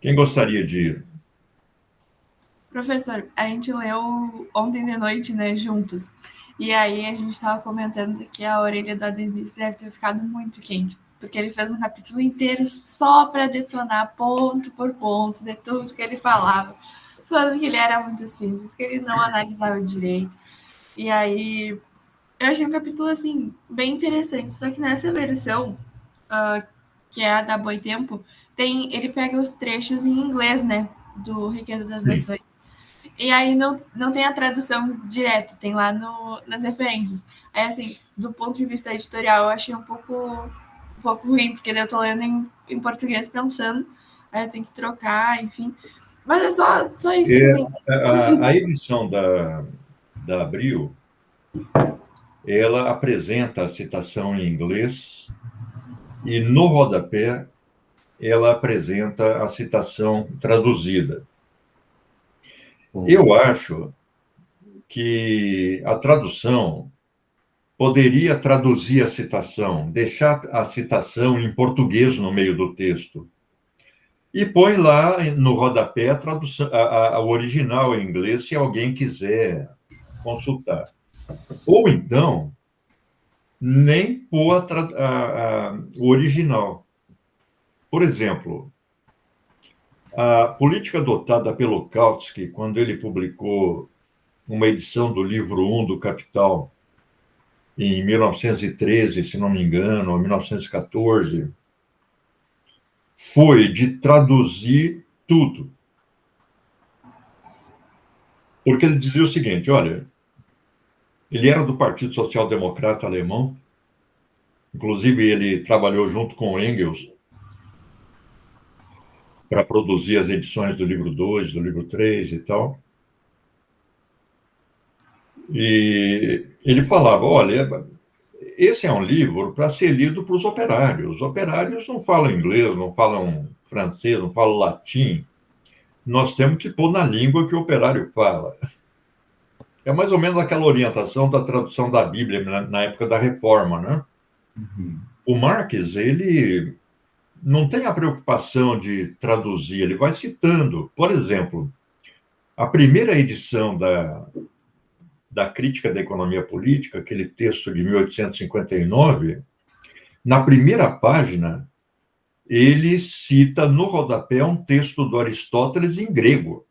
Quem gostaria de ir? Professor, a gente leu ontem de noite, né, juntos. E aí a gente estava comentando que a orelha do Adam Smith deve ter ficado muito quente, porque ele fez um capítulo inteiro só para detonar ponto por ponto de tudo que ele falava, falando que ele era muito simples, que ele não analisava direito. E aí eu achei um capítulo assim bem interessante, só que nessa versão que é a da Boitempo, ele pega os trechos em inglês, né, do Requiem das Sim. Nações. E aí não tem a tradução direta, tem lá nas referências. Aí, assim, do ponto de vista editorial, eu achei um pouco ruim, porque daí eu tô lendo em português pensando, aí eu tenho que trocar, enfim. Mas é só isso É, também. a edição da Abril, ela apresenta a citação em inglês e no rodapé ela apresenta a citação traduzida. Eu acho que a tradução poderia traduzir a citação, deixar a citação em português no meio do texto e põe lá no rodapé a tradução, a original em inglês, se alguém quiser consultar. Ou então, nem pôr o original. Por exemplo, a política adotada pelo Kautsky, quando ele publicou uma edição do livro 1 do Capital, em 1913, se não me engano, ou 1914, foi de traduzir tudo. Porque ele dizia o seguinte: olha, ele era do Partido Social Democrata Alemão, inclusive ele trabalhou junto com Engels para produzir as edições do livro 2, do livro 3 e tal. E ele falava: olha, esse é um livro para ser lido para os operários. Os operários não falam inglês, não falam francês, não falam latim. Nós temos que pôr na língua que o operário fala. É mais ou menos aquela orientação da tradução da Bíblia na época da Reforma, né? O Marx, ele não tem a preocupação de traduzir, ele vai citando. Por exemplo, a primeira edição da Crítica da Economia Política, aquele texto de 1859, na primeira página, ele cita no rodapé um texto do Aristóteles em grego.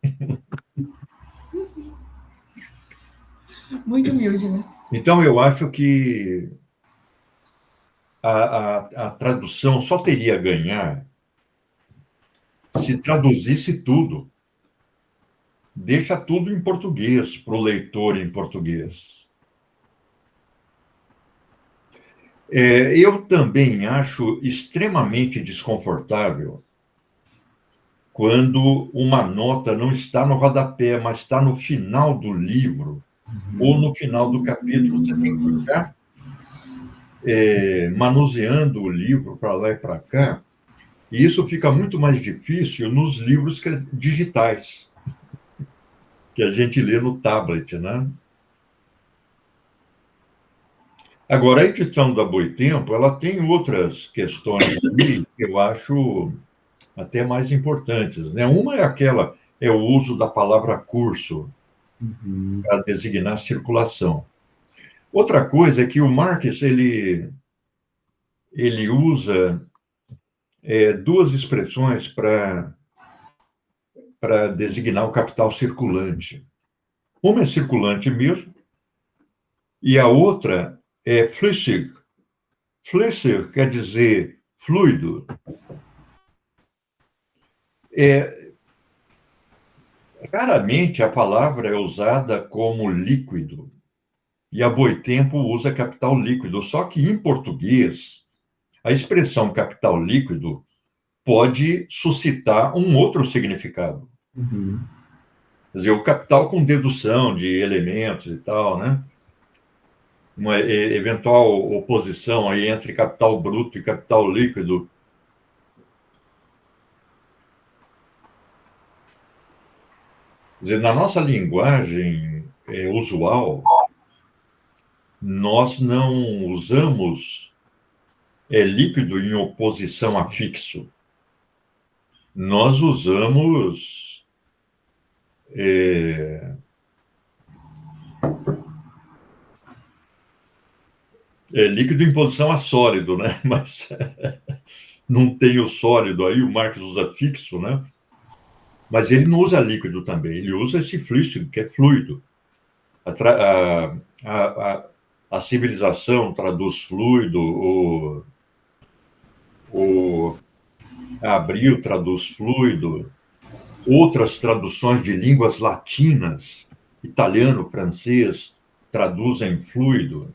Muito humilde, né? Então, eu acho que a tradução só teria a ganhar se traduzisse tudo. Deixa tudo em português, para o leitor em português. Eu também acho extremamente desconfortável quando uma nota não está no rodapé, mas está no final do livro ou no final do capítulo. Você tem que ficar manuseando o livro para lá e para cá, e isso fica muito mais difícil nos livros digitais, que a gente lê no tablet, né? Agora, a edição da Boitempo, ela tem outras questões ali que eu acho até mais importantes, né? Uma é o uso da palavra curso para designar circulação. Outra coisa é que o Marx, ele usa duas expressões para designar o capital circulante. Uma é circulante mesmo, e a outra é flüssig. Flüssig quer dizer fluido. Raramente a palavra é usada como líquido, e a Boitempo usa capital líquido, só que em português, a expressão capital líquido pode suscitar um outro significado. Quer dizer, o capital com dedução de elementos e tal, né? Uma eventual oposição aí entre capital bruto e capital líquido. Quer dizer, na nossa linguagem usual, nós não usamos líquido em oposição a fixo. nós usamos líquido em posição a sólido, né? Mas não tem o sólido aí, o Marx usa fixo, né? Mas ele não usa líquido também, ele usa esse fluido, que é fluido. A civilização traduz fluido, o Abril traduz fluido, outras traduções de línguas latinas, italiano, francês, traduzem fluido.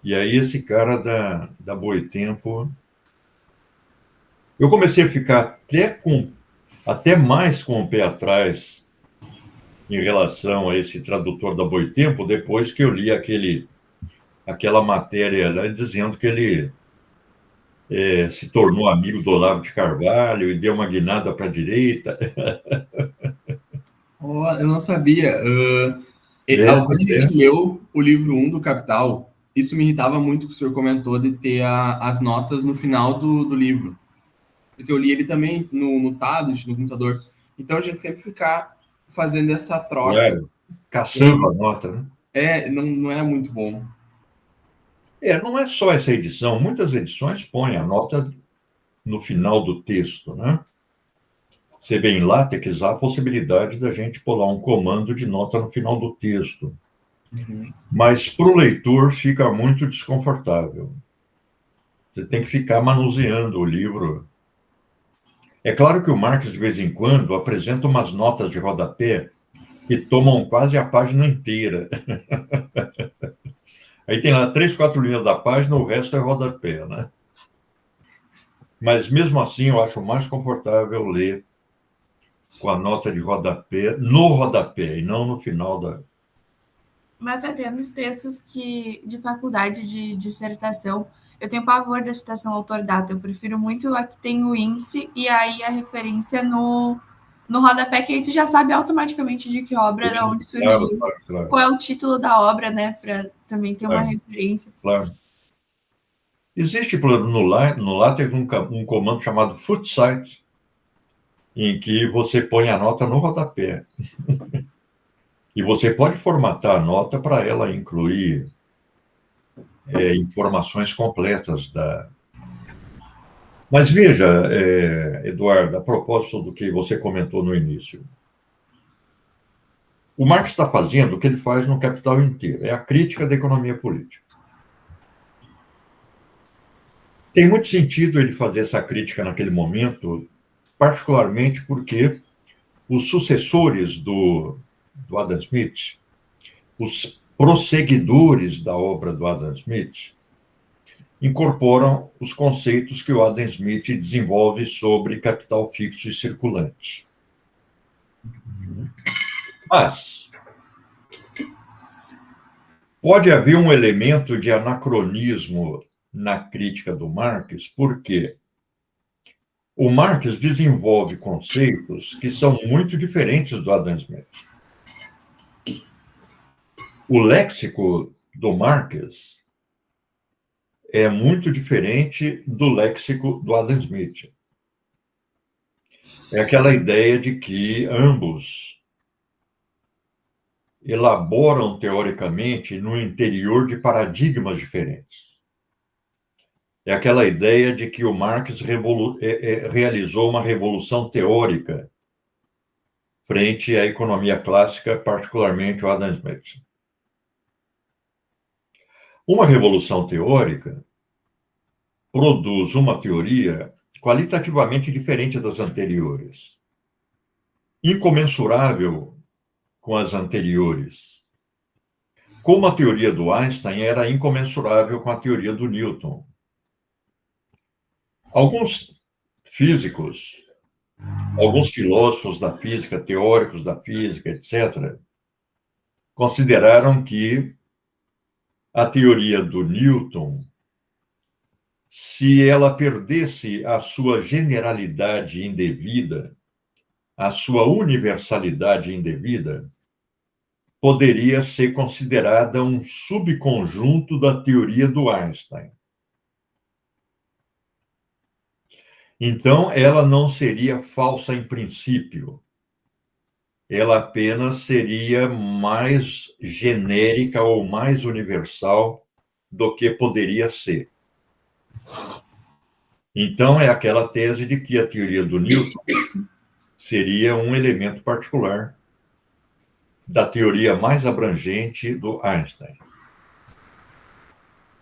E aí esse cara da Boitempo, eu comecei a ficar até mais com o pé atrás em relação a esse tradutor da Boitempo, depois que eu li aquela matéria lá dizendo que ele se tornou amigo do Olavo de Carvalho e deu uma guinada para a direita. Oh, eu não sabia. Quando a gente leu o livro 1 do Capital, isso me irritava muito que o senhor comentou de ter as notas no final do livro. Porque eu li ele também no tablet, no computador. Então, a gente sempre ficar fazendo essa troca. Claro, caçando a nota, né? Não é muito bom. Não é só essa edição. Muitas edições põem a nota no final do texto, né? Você vê em LaTeX há a possibilidade da gente pular um comando de nota no final do texto. Uhum. Mas para o leitor fica muito desconfortável. Você tem que ficar manuseando o livro. É claro que o Marx, de vez em quando, apresenta umas notas de rodapé que tomam quase a página inteira. Aí tem lá 3, 4 linhas da página, o resto é rodapé, né? Mas, mesmo assim, eu acho mais confortável ler com a nota de rodapé no rodapé e não no final da... Mas até nos textos de faculdade de dissertação, eu tenho pavor da citação autor-data. Eu prefiro muito a que tem o índice e aí a referência no rodapé, que aí tu já sabe automaticamente de que obra, de onde surgiu, claro. qual é o título da obra, né? Para também ter uma referência. Claro. Existe no LaTeX um comando chamado footsite, em que você põe a nota no rodapé. E você pode formatar a nota para ela incluir informações completas da... Mas veja, Eduardo, a propósito do que você comentou no início, o Marx está fazendo o que ele faz no Capital inteiro, é a crítica da economia política. Tem muito sentido ele fazer essa crítica naquele momento, particularmente porque os sucessores do Adam Smith, os prosseguidores da obra do Adam Smith, incorporam os conceitos que o Adam Smith desenvolve sobre capital fixo e circulante. Mas pode haver um elemento de anacronismo na crítica do Marx, porque o Marx desenvolve conceitos que são muito diferentes do Adam Smith. O léxico do Marx é muito diferente do léxico do Adam Smith. É aquela ideia de que ambos elaboram teoricamente no interior de paradigmas diferentes. É aquela ideia de que o Marx realizou uma revolução teórica frente à economia clássica, particularmente o Adam Smith. Uma revolução teórica produz uma teoria qualitativamente diferente das anteriores, incomensurável com as anteriores. Como a teoria do Einstein era incomensurável com a teoria do Newton. Alguns físicos, alguns filósofos da física, teóricos da física, etc., consideraram que a teoria do Newton, se ela perdesse a sua generalidade indevida, a sua universalidade indevida, poderia ser considerada um subconjunto da teoria do Einstein. Então, ela não seria falsa em princípio. Ela apenas seria mais genérica ou mais universal do que poderia ser. Então, é aquela tese de que a teoria do Newton seria um elemento particular da teoria mais abrangente do Einstein.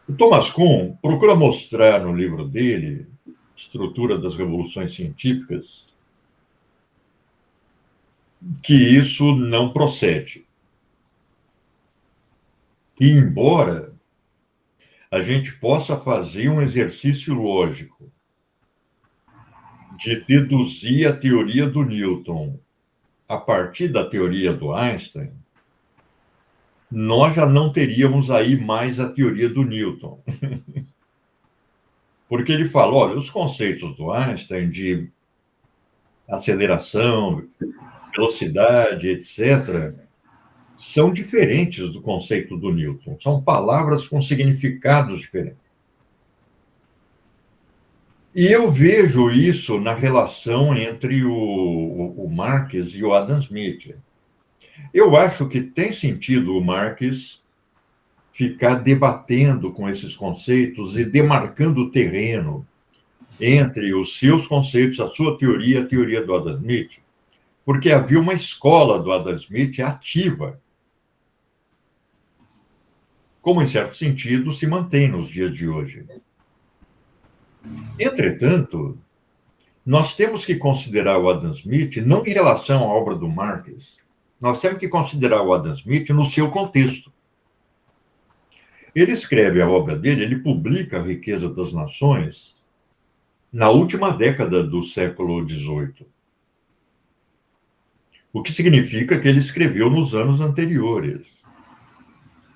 O Thomas Kuhn procura mostrar no livro dele, Estrutura das Revoluções Científicas, que isso não procede. Que, embora a gente possa fazer um exercício lógico de deduzir a teoria do Newton a partir da teoria do Einstein, nós já não teríamos aí mais a teoria do Newton. Porque ele fala, olha, os conceitos do Einstein de aceleração, velocidade, etc., são diferentes do conceito do Newton. São palavras com significados diferentes. E eu vejo isso na relação entre o Marx e o Adam Smith. Eu acho que tem sentido o Marx ficar debatendo com esses conceitos e demarcando o terreno entre os seus conceitos, a sua teoria e a teoria do Adam Smith, porque havia uma escola do Adam Smith ativa, como, em certo sentido, se mantém nos dias de hoje. Entretanto, nós temos que considerar o Adam Smith não em relação à obra do Marx, nós temos que considerar o Adam Smith no seu contexto. Ele escreve a obra dele, ele publica A Riqueza das Nações na última década do século XVIII. O que significa que ele escreveu nos anos anteriores.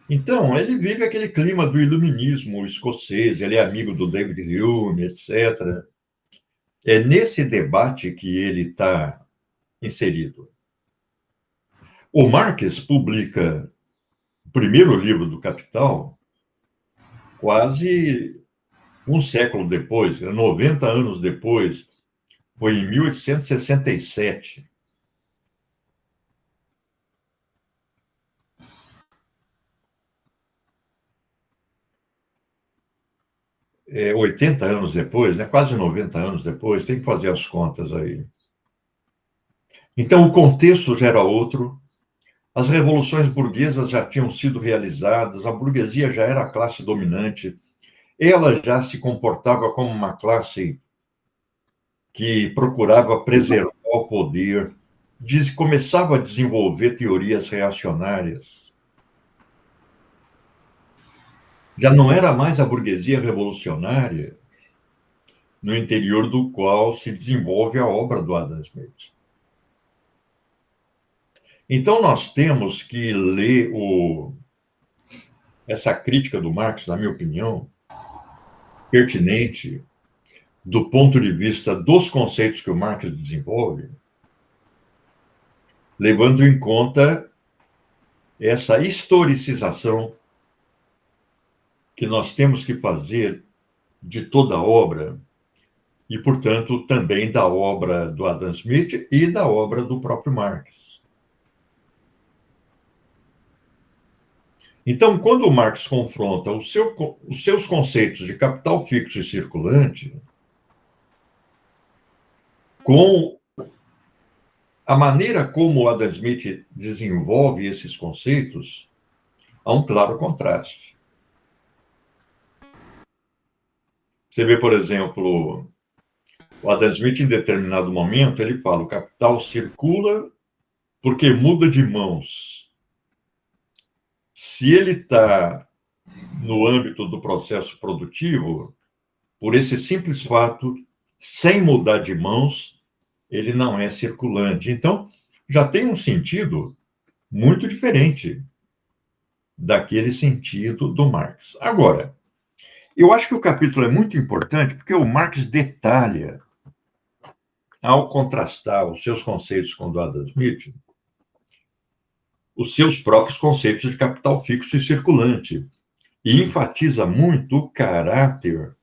Então, ele vive aquele clima do iluminismo escocês, ele é amigo do David Hume, etc. É nesse debate que ele está inserido. O Marx publica o primeiro livro do Capital quase um século depois, 90 anos depois, foi em 1867. 80 anos depois, né? Quase 90 anos depois, tem que fazer as contas aí. Então, o contexto já era outro, as revoluções burguesas já tinham sido realizadas, a burguesia já era a classe dominante, ela já se comportava como uma classe que procurava preservar o poder, começava a desenvolver teorias reacionárias. Já não era mais a burguesia revolucionária no interior do qual se desenvolve a obra do Adam Smith. Então, nós temos que ler essa crítica do Marx, na minha opinião, pertinente, do ponto de vista dos conceitos que o Marx desenvolve, levando em conta essa historicização que nós temos que fazer de toda a obra, e, portanto, também da obra do Adam Smith e da obra do próprio Marx. Então, quando o Marx confronta os seus conceitos de capital fixo e circulante com a maneira como o Adam Smith desenvolve esses conceitos, há um claro contraste. Você vê, por exemplo, o Adam Smith, em determinado momento, ele fala: o capital circula porque muda de mãos. Se ele está no âmbito do processo produtivo, por esse simples fato, sem mudar de mãos, ele não é circulante. Então, já tem um sentido muito diferente daquele sentido do Marx. Agora, eu acho que o capítulo é muito importante porque o Marx detalha, ao contrastar os seus conceitos com o do Adam Smith, os seus próprios conceitos de capital fixo e circulante, e enfatiza muito o caráter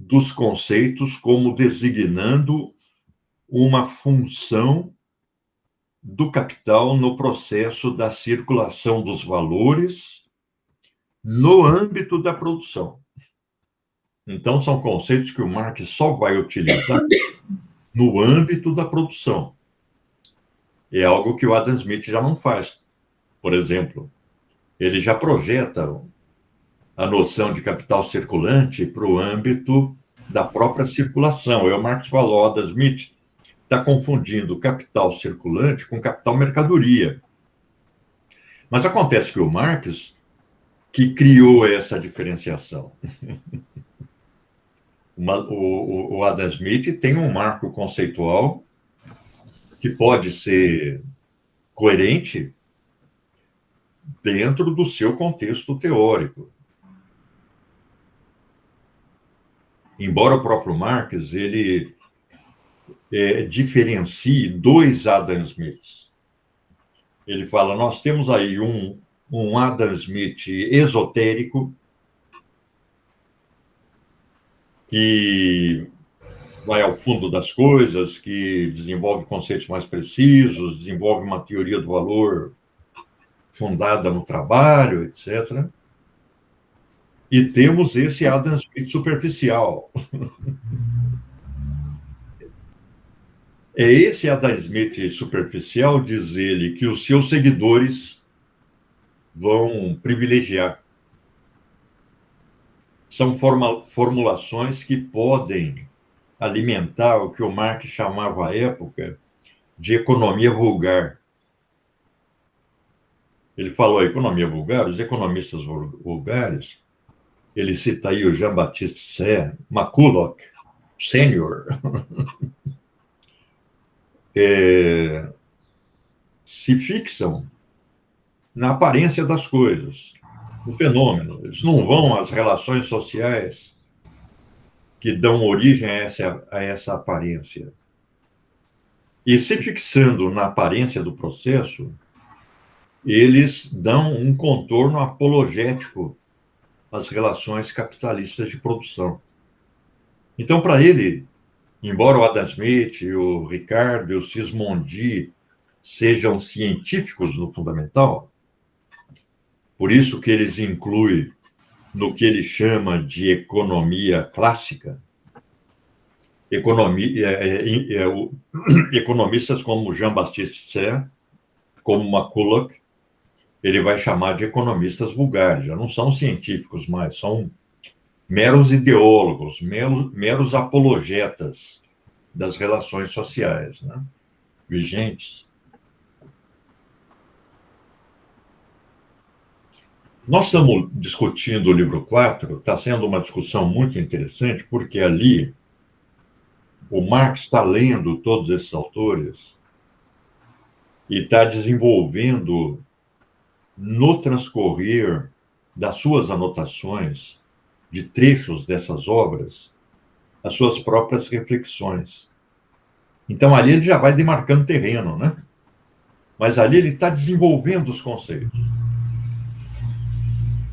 dos conceitos como designando uma função do capital no processo da circulação dos valores no âmbito da produção. Então, são conceitos que o Marx só vai utilizar no âmbito da produção. É algo que o Adam Smith já não faz. Por exemplo, ele já projeta a noção de capital circulante para o âmbito da própria circulação. O Marx falou, Adam Smith está confundindo capital circulante com capital mercadoria. Mas acontece que o Marx que criou essa diferenciação. O Adam Smith tem um marco conceitual que pode ser coerente dentro do seu contexto teórico. Embora o próprio Marx ele diferencie dois Adam Smiths. Ele fala, nós temos aí um Adam Smith esotérico que vai ao fundo das coisas, que desenvolve conceitos mais precisos, desenvolve uma teoria do valor fundada no trabalho, etc. E temos esse Adam Smith superficial. É esse Adam Smith superficial, diz ele, que os seus seguidores vão privilegiar. São formulações que podem alimentar o que o Marx chamava à época de economia vulgar. Ele falou economia vulgar, os economistas vulgares, ele cita aí o Jean-Baptiste McCulloch, Sênior, se fixam na aparência das coisas, no fenômeno. Eles não vão às relações sociais que dão origem a essa aparência. E se fixando na aparência do processo, eles dão um contorno apologético às relações capitalistas de produção. Então, para ele, embora o Adam Smith, o Ricardo e o Sismondi sejam científicos no fundamental, por isso que eles incluem no que ele chama de economia clássica, economistas como Jean-Baptiste Say, como McCulloch, ele vai chamar de economistas vulgares, já não são científicos mais, são meros ideólogos, meros apologetas das relações sociais, né, vigentes. Nós estamos discutindo o livro 4, está sendo uma discussão muito interessante, porque ali o Marx está lendo todos esses autores e está desenvolvendo, no transcorrer das suas anotações, de trechos dessas obras, as suas próprias reflexões. Então, ali ele já vai demarcando terreno, né? Mas ali ele está desenvolvendo os conceitos.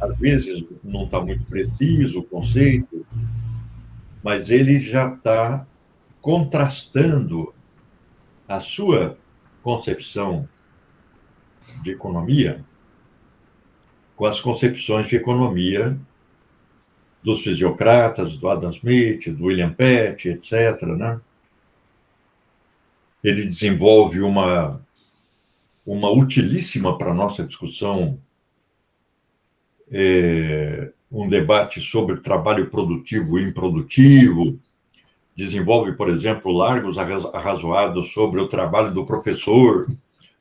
Às vezes não está muito preciso o conceito, mas ele já está contrastando a sua concepção de economia com as concepções de economia dos fisiocratas, do Adam Smith, do William Pett, etc., né? Ele desenvolve uma utilíssima para a nossa discussão, um debate sobre trabalho produtivo e improdutivo, desenvolve, por exemplo, largos arrazoados sobre o trabalho do professor,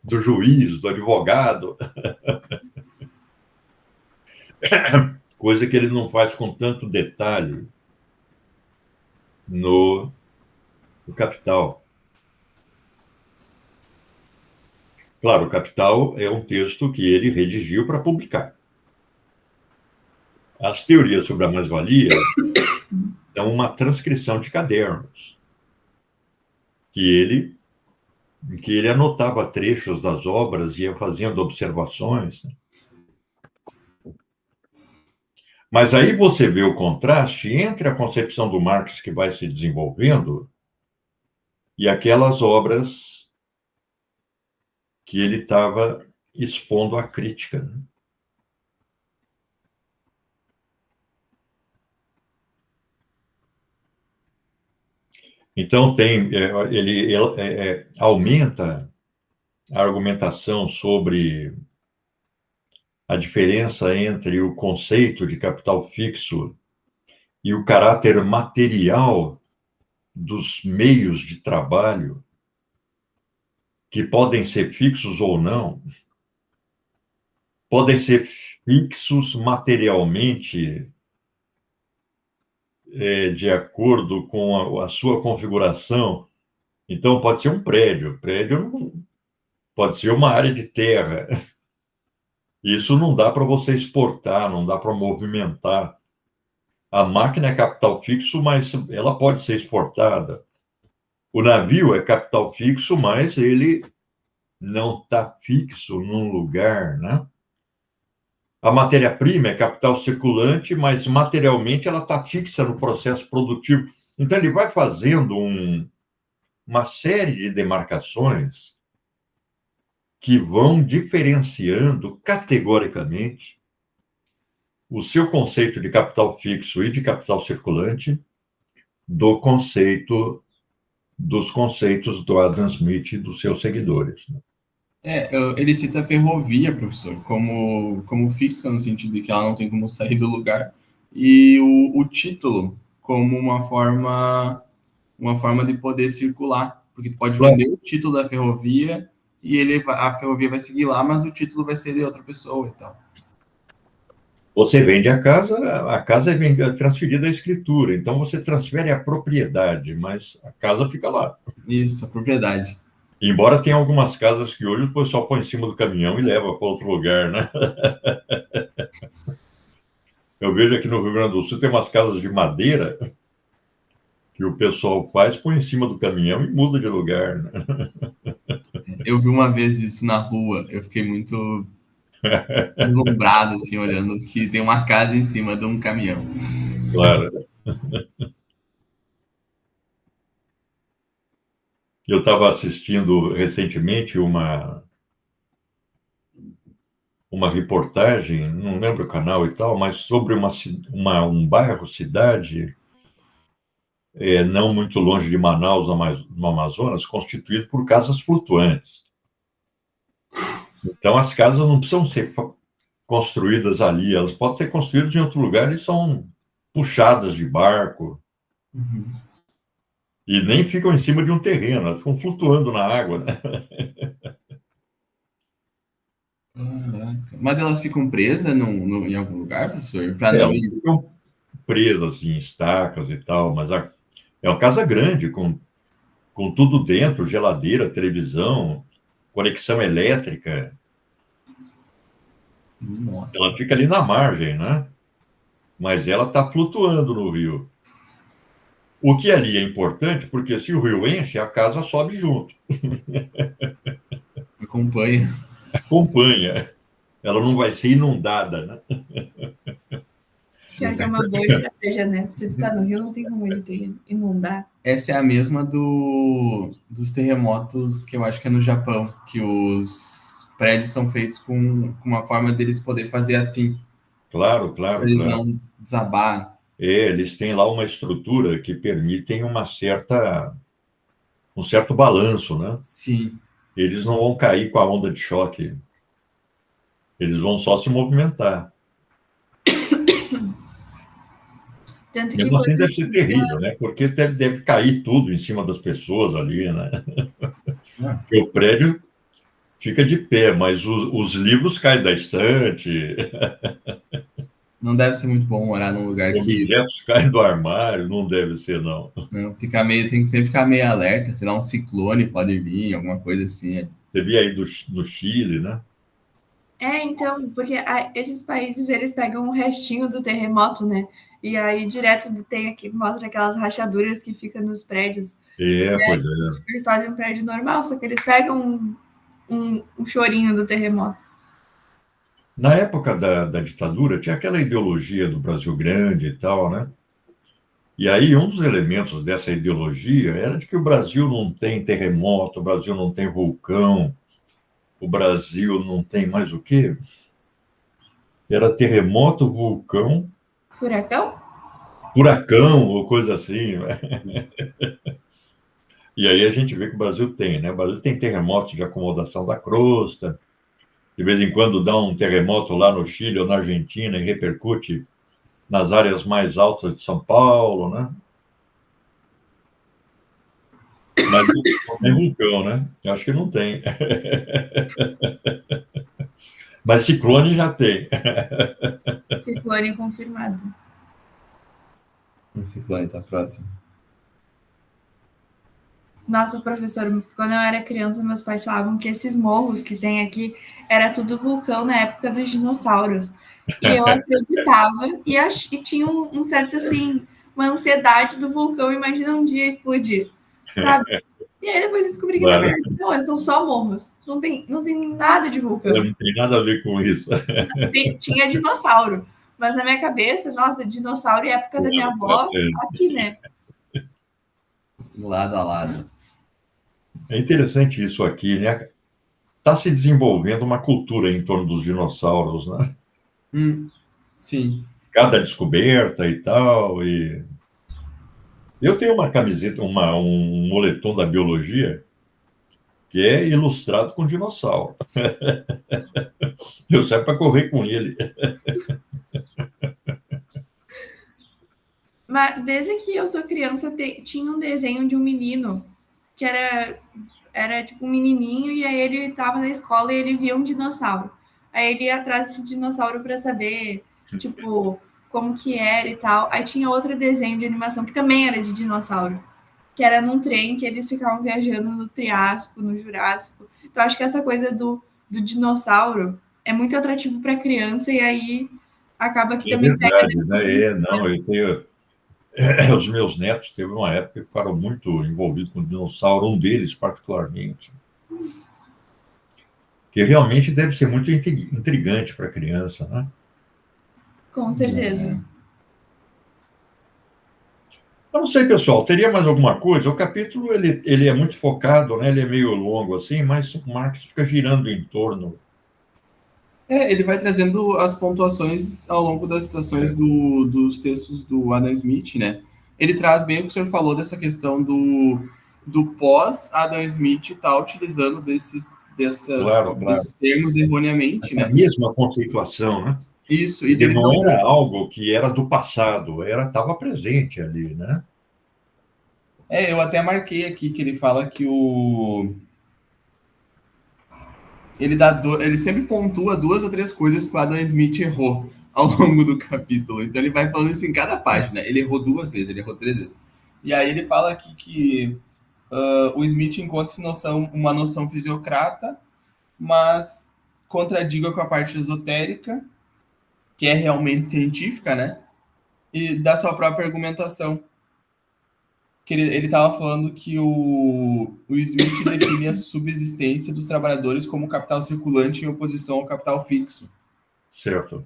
do juiz, do advogado, coisa que ele não faz com tanto detalhe no Capital. Claro, o Capital é um texto que ele redigiu para publicar. As teorias sobre a mais-valia são uma transcrição de cadernos em que ele anotava trechos das obras e ia fazendo observações. Mas aí você vê o contraste entre a concepção do Marx que vai se desenvolvendo e aquelas obras que ele estava expondo à crítica, né? Então, ele aumenta a argumentação sobre a diferença entre o conceito de capital fixo e o caráter material dos meios de trabalho, que podem ser fixos ou não, podem ser fixos materialmente, de acordo com a sua configuração. Então, pode ser um prédio, pode ser uma área de terra. Isso não dá para você exportar, não dá para movimentar. A máquina é capital fixo, mas ela pode ser exportada. O navio é capital fixo, mas ele não está fixo num lugar, né? A matéria-prima é capital circulante, mas materialmente ela está fixa no processo produtivo. Então, ele vai fazendo uma série de demarcações que vão diferenciando categoricamente o seu conceito de capital fixo e de capital circulante dos conceitos do Adam Smith e dos seus seguidores. Ele cita a ferrovia, professor, como fixa, no sentido de que ela não tem como sair do lugar, e o título como uma forma de poder circular, porque tu pode vender o título da ferrovia e a ferrovia vai seguir lá, mas o título vai ser de outra pessoa e tal. Você vende a casa é transferida à escritura, então você transfere a propriedade, mas a casa fica lá. Isso, a propriedade. Embora tenha algumas casas que hoje o pessoal põe em cima do caminhão e leva para outro lugar, né? Eu vejo aqui no Rio Grande do Sul tem umas casas de madeira que o pessoal põe em cima do caminhão e muda de lugar, né? Eu vi uma vez isso na rua, eu fiquei muito deslumbrado, assim, olhando que tem uma casa em cima de um caminhão. Claro. Eu estava assistindo recentemente uma reportagem, não lembro o canal e tal, mas sobre um bairro, cidade, não muito longe de Manaus, no Amazonas, constituído por casas flutuantes. Então, as casas não precisam ser construídas ali, elas podem ser construídas em outro lugar e são puxadas de barco. Uhum. E nem ficam em cima de um terreno, elas ficam flutuando na água, né? Mas elas ficam presas em algum lugar, professor? Para não ir. Ficam presas em estacas e tal, mas é uma casa grande, com tudo dentro, geladeira, televisão, conexão elétrica. Nossa. Ela fica ali na margem, né? Mas ela está flutuando no rio. O que ali é importante, porque se o rio enche, a casa sobe junto. Acompanha. Acompanha. Ela não vai ser inundada, né? Pior que é uma boa estratégia, né? Se você está no rio, não tem como ele inundar. Essa é a mesma dos terremotos que eu acho que é no Japão, que os prédios são feitos com uma forma deles poder fazer assim. Claro. Para eles não desabar. Eles têm lá uma estrutura que permitem um certo balanço, né? Sim. Eles não vão cair com a onda de choque. Eles vão só se movimentar. Tanto Mesmo assim deve ser terrível, né? Porque deve cair tudo em cima das pessoas ali, né? Porque o prédio fica de pé, mas os livros caem da estante. Não deve ser muito bom morar num lugar Os objetos caem do armário, não deve ser, não. Não, tem que sempre ficar meio alerta, sei lá, um ciclone pode vir, alguma coisa assim. Você via aí no Chile, né? Então, porque esses países, eles pegam um restinho do terremoto, né? E aí, direto tem aqui, mostra aquelas rachaduras que ficam nos prédios. Pois é. Eles fazem um prédio normal, só que eles pegam um chorinho do terremoto. Na época da ditadura, tinha aquela ideologia do Brasil grande e tal, né? E aí, um dos elementos dessa ideologia era de que o Brasil não tem terremoto, o Brasil não tem vulcão, o Brasil não tem mais o quê? Era terremoto, vulcão, Furacão? furacão ou coisa assim, né? E aí a gente vê que o Brasil tem, né? O Brasil tem terremotos de acomodação da crosta, de vez em quando dá um terremoto lá no Chile ou na Argentina e repercute nas áreas mais altas de São Paulo, né? Mas não tem vulcão, né? Eu acho que não tem. Mas ciclone já tem. Ciclone confirmado. Um ciclone tá próximo. Nossa, professor, quando eu era criança, meus pais falavam que esses morros que tem aqui era tudo vulcão na época dos dinossauros. E eu acreditava e tinha um certo, assim, uma ansiedade do vulcão. Imagina um dia explodir, sabe? E aí depois eu descobri que, na Claro, verdade, não, são só morros. Não tem nada de vulcão. não tem nada a ver com isso. Tinha dinossauro. Mas na minha cabeça, nossa, dinossauro e época da minha avó, aqui, né? Lado a lado. É interessante isso aqui, né? Está se desenvolvendo uma cultura em torno dos dinossauros, né? Sim. Cada descoberta e tal. E eu tenho uma camiseta, um moletom da biologia que é ilustrado com dinossauro. Eu saio para correr com ele. Mas desde que eu sou criança, tinha um desenho de um menino que era tipo um menininho, e aí ele estava na escola e ele via um dinossauro. Aí ele ia atrás desse dinossauro para saber, tipo, como que era e tal. Aí tinha outro desenho de animação que também era de dinossauro, que era num trem que eles ficavam viajando no Triássico, no Jurássico. Então acho que essa coisa do dinossauro é muito atrativo para criança, e aí acaba que É também pega. verdade, né? Não, eu tenho. Os meus netos teve uma época que ficaram muito envolvidos com dinossauro, um deles particularmente, que realmente deve ser muito intrigante para a criança, né? Com certeza. Eu não sei, pessoal, teria mais alguma coisa? O capítulo ele é muito focado, né? Ele é meio longo assim, mas o Marx fica girando em torno. Ele vai trazendo as pontuações ao longo das citações dos textos do Adam Smith, né? Ele traz bem o que o senhor falou dessa questão do pós-Adam Smith estar utilizando desses termos erroneamente, A né? mesma conceituação, né? Isso, e Porque deles não não... era algo que era do passado, estava presente ali, né? eu até marquei aqui que ele fala que ele sempre pontua 2 ou 3 coisas que o Adam Smith errou ao longo do capítulo. Então ele vai falando isso em cada página. Ele errou 2 vezes, ele errou 3 vezes. E aí ele fala aqui que o Smith encontra uma noção fisiocrata, mas contradiga com a parte esotérica, que é realmente científica, né? E da sua própria argumentação. Que ele estava falando que o Smith define a subsistência dos trabalhadores como capital circulante em oposição ao capital fixo. Certo.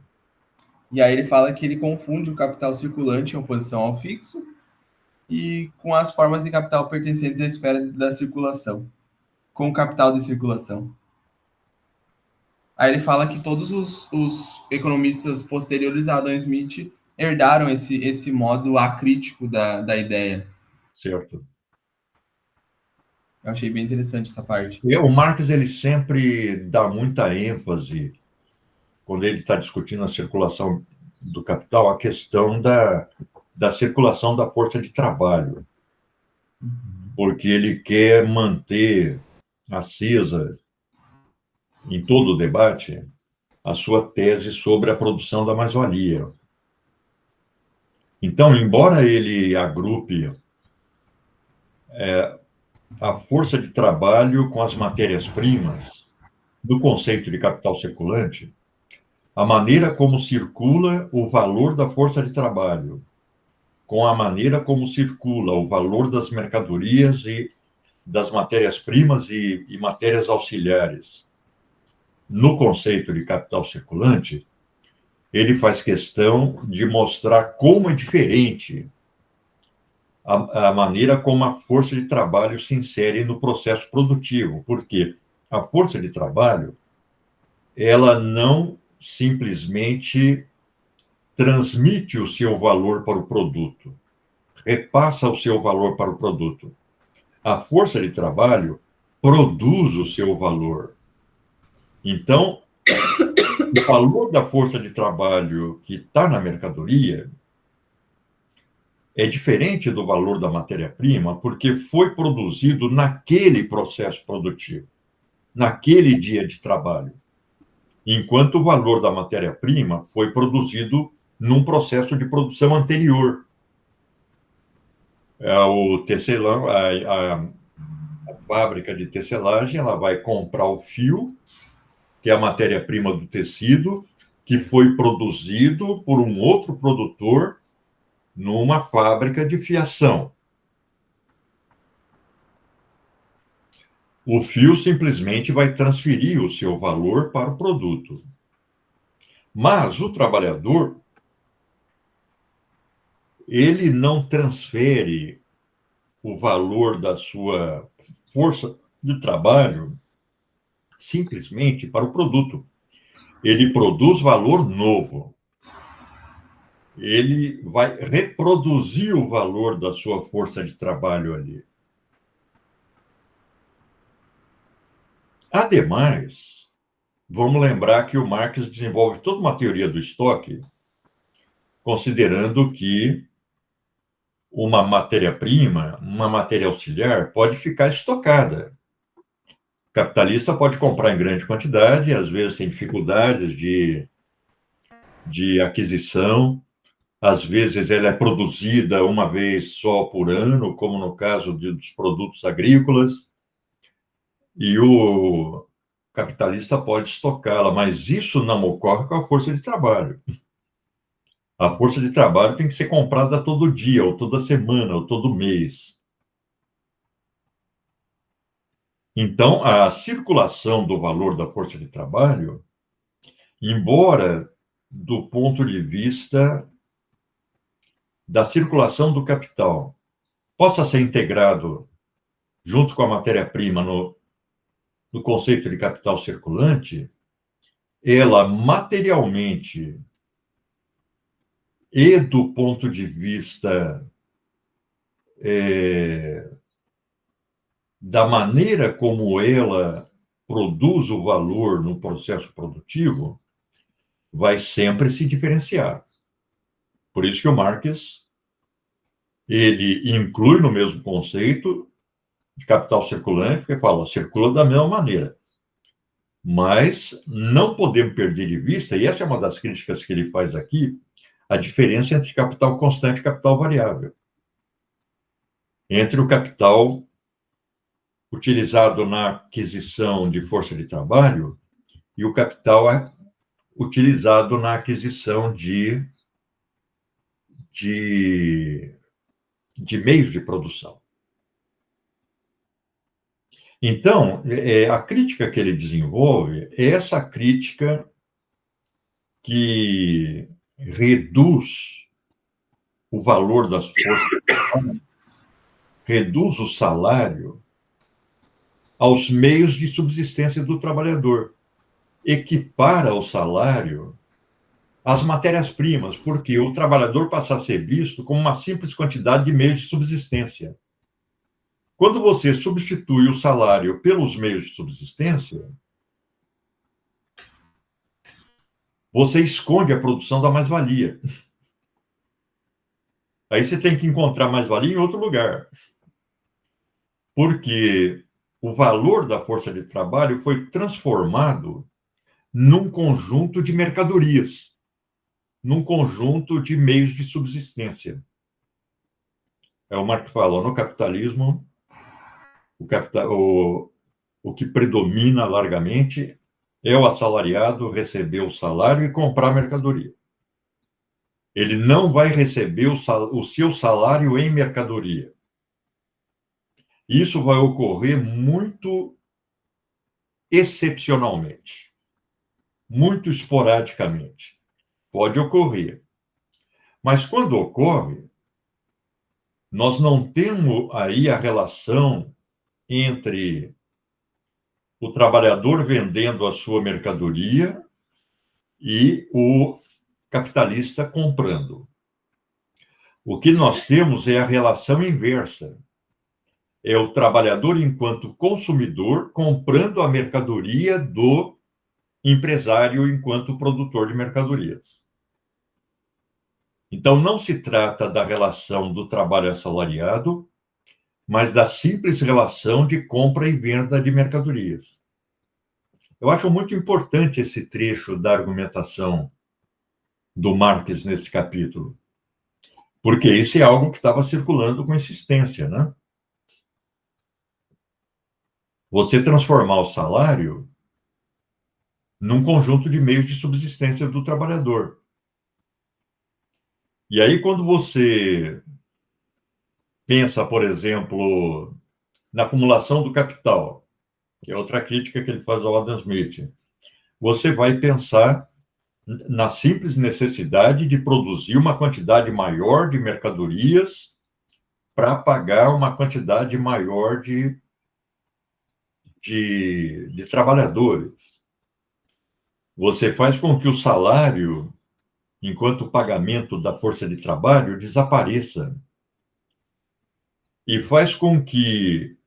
E aí ele fala que ele confunde o capital circulante em oposição ao fixo e com as formas de capital pertencentes à esfera da circulação, com o capital de circulação. Aí ele fala que todos os economistas posteriores a Adam Smith herdaram esse modo acrítico da ideia. Certo. Eu achei bem interessante essa parte. O Marx ele sempre dá muita ênfase, quando ele está discutindo a circulação do capital, a questão da circulação da força de trabalho. Porque ele quer manter acesa, em todo o debate, a sua tese sobre a produção da mais-valia. Então, embora ele agrupe a força de trabalho com as matérias-primas, no conceito de capital circulante, a maneira como circula o valor da força de trabalho, com a maneira como circula o valor das mercadorias e das matérias-primas e matérias auxiliares, no conceito de capital circulante, ele faz questão de mostrar como é diferente a maneira como a força de trabalho se insere no processo produtivo, porque a força de trabalho, ela não simplesmente transmite o seu valor para o produto, repassa o seu valor para o produto. A força de trabalho produz o seu valor. Então, o valor da força de trabalho que está na mercadoria é diferente do valor da matéria-prima, porque foi produzido naquele processo produtivo, naquele dia de trabalho, enquanto o valor da matéria-prima foi produzido num processo de produção anterior. O tecelão, a fábrica de tecelagem, ela vai comprar o fio, que é a matéria-prima do tecido, que foi produzido por um outro produtor numa fábrica de fiação. O fio simplesmente vai transferir o seu valor para o produto. Mas o trabalhador, ele não transfere o valor da sua força de trabalho simplesmente para o produto. Ele produz valor novo. Ele vai reproduzir o valor da sua força de trabalho ali. Ademais, vamos lembrar que o Marx desenvolve toda uma teoria do estoque, considerando que uma matéria-prima, uma matéria auxiliar, pode ficar estocada. O capitalista pode comprar em grande quantidade, às vezes tem dificuldades de aquisição, às vezes ela é produzida uma vez só por ano, como no caso dos produtos agrícolas, e o capitalista pode estocá-la, mas isso não ocorre com a força de trabalho. A força de trabalho tem que ser comprada todo dia, ou toda semana, ou todo mês. Então, a circulação do valor da força de trabalho, embora do ponto de vista da circulação do capital possa ser integrado junto com a matéria-prima no conceito de capital circulante, ela materialmente e do ponto de vista da maneira como ela produz o valor no processo produtivo, vai sempre se diferenciar. Por isso que o Marx, ele inclui no mesmo conceito de capital circulante, porque fala, circula da mesma maneira. Mas não podemos perder de vista, e essa é uma das críticas que ele faz aqui, a diferença entre capital constante e capital variável. Entre o capital utilizado na aquisição de força de trabalho e o capital utilizado na aquisição de meios de produção. Então, a crítica que ele desenvolve é essa crítica que reduz o valor das forças de trabalho, reduz o salário aos meios de subsistência do trabalhador, equipara o salário às matérias-primas, porque o trabalhador passa a ser visto como uma simples quantidade de meios de subsistência. Quando você substitui o salário pelos meios de subsistência, você esconde a produção da mais-valia. Aí você tem que encontrar mais-valia em outro lugar. Porque o valor da força de trabalho foi transformado num conjunto de mercadorias, num conjunto de meios de subsistência. É o Marx que fala, no capitalismo, o que predomina largamente é o assalariado receber o salário e comprar a mercadoria. Ele não vai receber o seu salário em mercadoria. Isso vai ocorrer muito excepcionalmente. muito esporadicamente. Pode ocorrer. Mas quando ocorre, nós não temos aí a relação entre o trabalhador vendendo a sua mercadoria e o capitalista comprando. O que nós temos é a relação inversa. É o trabalhador, enquanto consumidor, comprando a mercadoria do empresário, enquanto produtor de mercadorias. Então, não se trata da relação do trabalho assalariado, mas da simples relação de compra e venda de mercadorias. Eu acho muito importante esse trecho da argumentação do Marx nesse capítulo, porque isso é algo que estava circulando com insistência, né? Você transformar o salário num conjunto de meios de subsistência do trabalhador. E aí, quando você pensa, por exemplo, na acumulação do capital, que é outra crítica que ele faz ao Adam Smith, você vai pensar na simples necessidade de produzir uma quantidade maior de mercadorias para pagar uma quantidade maior de trabalhadores. Você faz com que o salário, enquanto pagamento da força de trabalho, desapareça. E faz com que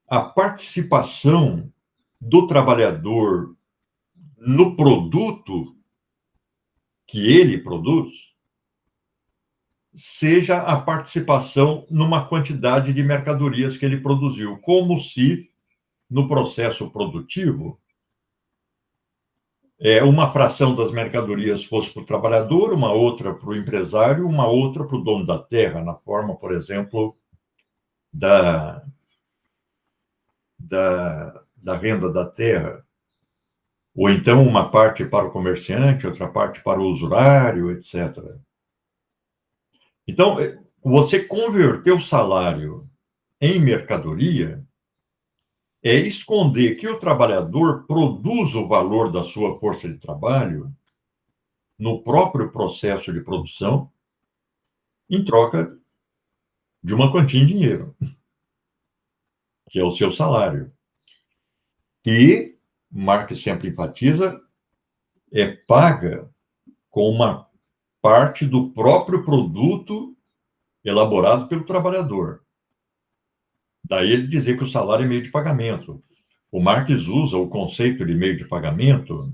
a participação do trabalhador no produto que ele produz seja a participação numa quantidade de mercadorias que ele produziu, como se no processo produtivo uma fração das mercadorias fosse para o trabalhador, uma outra para o empresário, uma outra para o dono da terra, na forma, por exemplo, da renda da terra, ou então uma parte para o comerciante, outra parte para o usurário, etc. Então, você converter o salário em mercadoria é esconder que o trabalhador produz o valor da sua força de trabalho no próprio processo de produção em troca de uma quantia em dinheiro, que é o seu salário. E, Marx sempre enfatiza, é paga com uma parte do próprio produto elaborado pelo trabalhador. Daí ele dizer que o salário é meio de pagamento. O Marx usa o conceito de meio de pagamento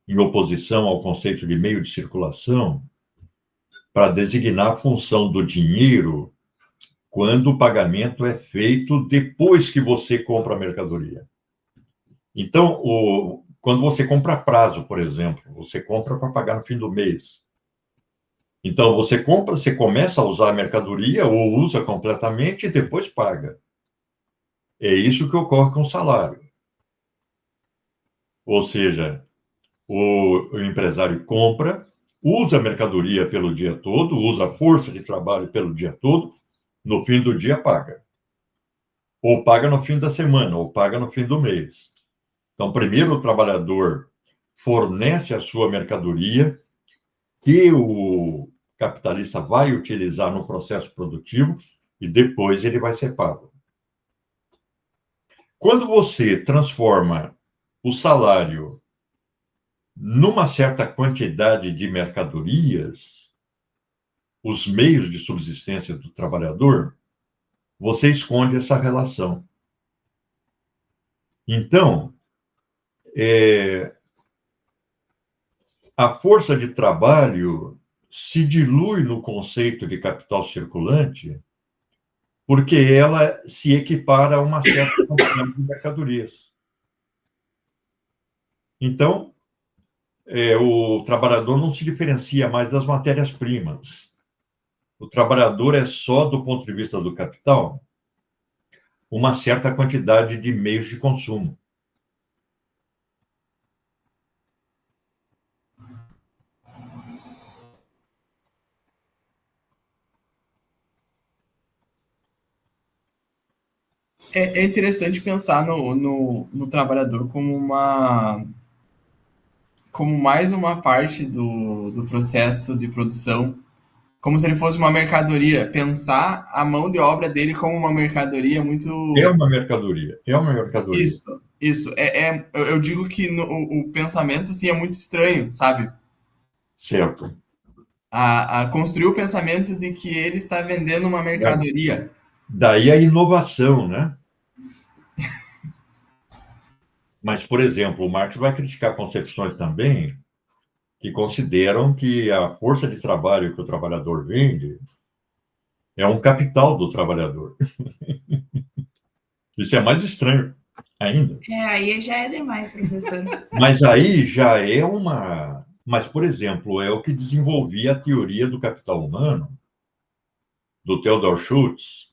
em oposição ao conceito de meio de circulação para designar a função do dinheiro quando o pagamento é feito depois que você compra a mercadoria. Então, quando você compra a prazo, por exemplo, você compra para pagar no fim do mês. Então, você compra, você começa a usar a mercadoria ou usa completamente e depois paga. É isso que ocorre com o salário. Ou seja, o empresário compra, usa a mercadoria pelo dia todo, usa a força de trabalho pelo dia todo, no fim do dia paga. Ou paga no fim da semana, ou paga no fim do mês. Então, primeiro o trabalhador fornece a sua mercadoria, que o capitalista vai utilizar no processo produtivo, e depois ele vai ser pago. Quando você transforma o salário numa certa quantidade de mercadorias, os meios de subsistência do trabalhador, você esconde essa relação. Então, a força de trabalho se dilui no conceito de capital circulante porque ela se equipara a uma certa quantidade de mercadorias. Então, o trabalhador não se diferencia mais das matérias-primas. O trabalhador é só, do ponto de vista do capital, uma certa quantidade de meios de consumo. É interessante pensar no trabalhador como mais uma parte do processo de produção, como se ele fosse uma mercadoria. Pensar a mão de obra dele como uma mercadoria muito... É uma mercadoria, é uma mercadoria. Isso. Eu digo que o pensamento, assim, é muito estranho, sabe? Certo. A construir o pensamento de que ele está vendendo uma mercadoria. Daí a inovação, né? Mas, por exemplo, o Marx vai criticar concepções também que consideram que a força de trabalho que o trabalhador vende é um capital do trabalhador. Isso é mais estranho ainda. Aí já é demais, professor. Mas aí já é uma... Mas, por exemplo, é o que desenvolvia a teoria do capital humano, do Theodor Schultz,